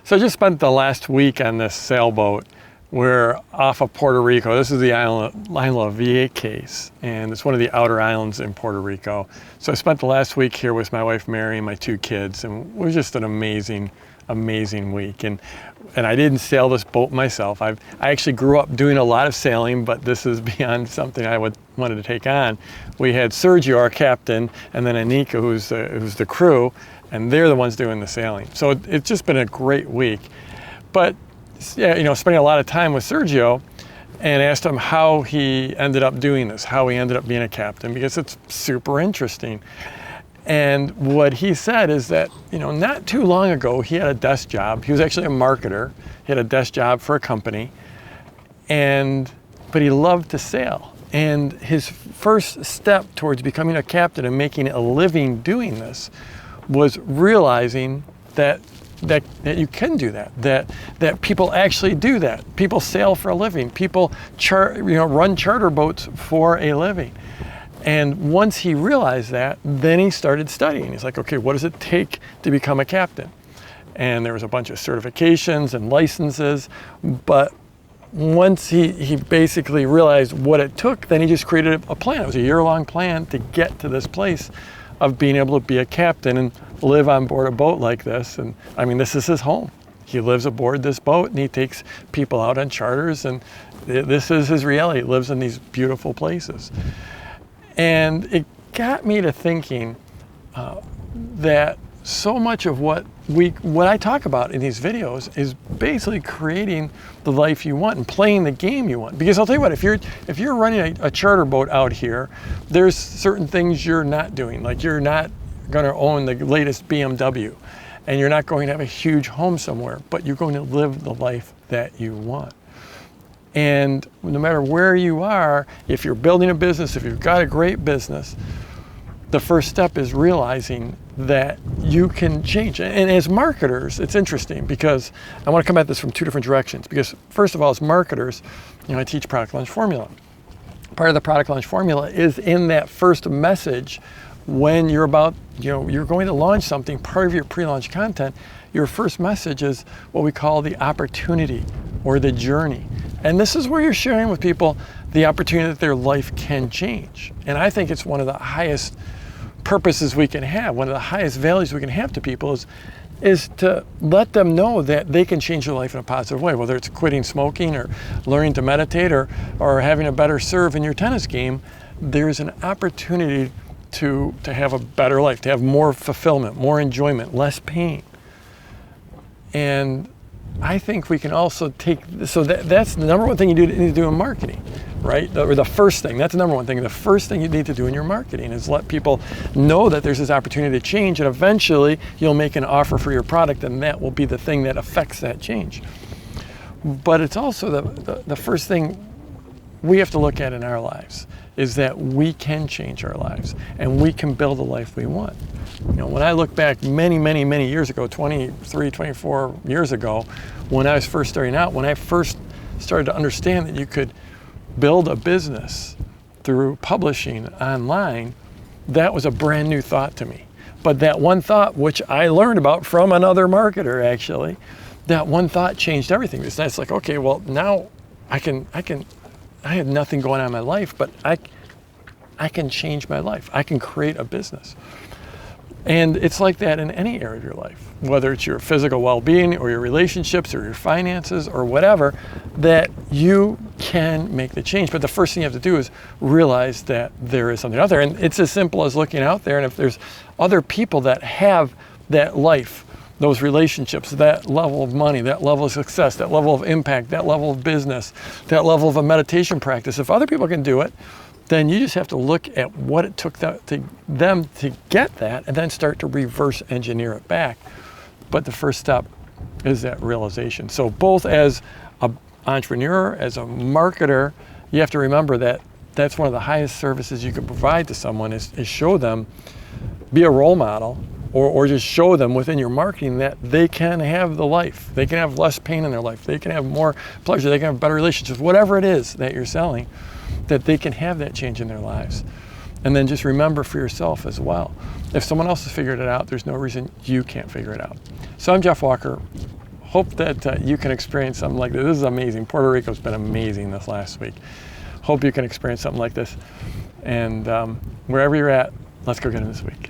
So I just spent the last week on this sailboat. We're off of Puerto Rico. This is the island of Vieques, and it's one of the outer islands in Puerto Rico. So I spent the last week here with my wife Mary and my 2 kids, and it was just an amazing week. And I didn't sail this boat myself. I actually grew up doing a lot of sailing, but this is beyond something I wanted to take on. We had Sergio, our captain, and then Anika, who's the crew, and they're the ones doing the sailing. So it's just been a great week. But yeah, you know, spending a lot of time with Sergio, and asked him how he ended up doing this, how he ended up being a captain, because it's super interesting. And what he said is that, you know, not too long ago, he had a desk job. He was actually a marketer. He had a desk job for a company, but he loved to sail. And his first step towards becoming a captain and making a living doing this was realizing that you can do that people actually do that. People sail for a living. People run charter boats for a living. And once he realized that, then he started studying. He's like, okay, what does it take to become a captain? And there was a bunch of certifications and licenses, but once he basically realized what it took, then he just created a plan. It was a year-long plan to get to this place of being able to be a captain and live on board a boat like this. And I mean, this is his home. He lives aboard this boat and he takes people out on charters, and this is his reality. He lives in these beautiful places. And it got me to thinking that so much of what I talk about in these videos is basically creating the life you want and playing the game you want. Because I'll tell you what, if you're running a charter boat out here, there's certain things you're not doing. Like, you're not going to own the latest BMW, and you're not going to have a huge home somewhere, but you're going to live the life that you want. And no matter where you are, if you're building a business, if you've got a great business, the first step is realizing that you can change. And as marketers, it's interesting because I want to come at this from 2 different directions. Because first of all, as marketers, you know, I teach product launch formula. Part of the product launch formula is in that first message when you're you're going to launch something, part of your pre-launch content, your first message is what we call the opportunity or the journey. And this is where you're sharing with people the opportunity that their life can change. And I think it's one of the highest purposes we can have, one of the highest values we can have to people is to let them know that they can change their life in a positive way, whether it's quitting smoking or learning to meditate or having a better serve in your tennis game. There's an opportunity to have a better life, to have more fulfillment, more enjoyment, less pain. And I think we can also that's the number one thing you need to do in marketing, right? Or the first thing, that's the number one thing. The first thing you need to do in your marketing is let people know that there's this opportunity to change, and eventually you'll make an offer for your product, and that will be the thing that affects that change. But it's also the first thing we have to look at in our lives is that we can change our lives and we can build the life we want. You know, when I look back many years ago, 23, 24 years ago, when I was first starting out, when I first started to understand that you could build a business through publishing online, that was a brand new thought to me. But that one thought, which I learned about from another marketer actually, that one thought changed everything. It's like, okay, well now I have nothing going on in my life, but I can change my life. I can create a business. And it's like that in any area of your life, whether it's your physical well-being or your relationships or your finances or whatever, that you can make the change. But the first thing you have to do is realize that there is something out there. And it's as simple as looking out there, and if there's other people that have that life, those relationships, that level of money, that level of success, that level of impact, that level of business, that level of a meditation practice, if other people can do it, then you just have to look at what it took them to get that and then start to reverse engineer it back. But the first step is that realization. So both as an entrepreneur, as a marketer, you have to remember that that's one of the highest services you can provide to someone is show them, be a role model, or just show them within your marketing that they can have the life. They can have less pain in their life. They can have more pleasure. They can have better relationships, whatever it is that you're selling, that they can have that change in their lives. And then just remember for yourself as well, if someone else has figured it out, there's no reason you can't figure it out. So I'm Jeff Walker, hope that you can experience something like this. This is amazing. Puerto Rico's been amazing this last week. Hope you can experience something like this. And wherever you're at, let's go get them this week.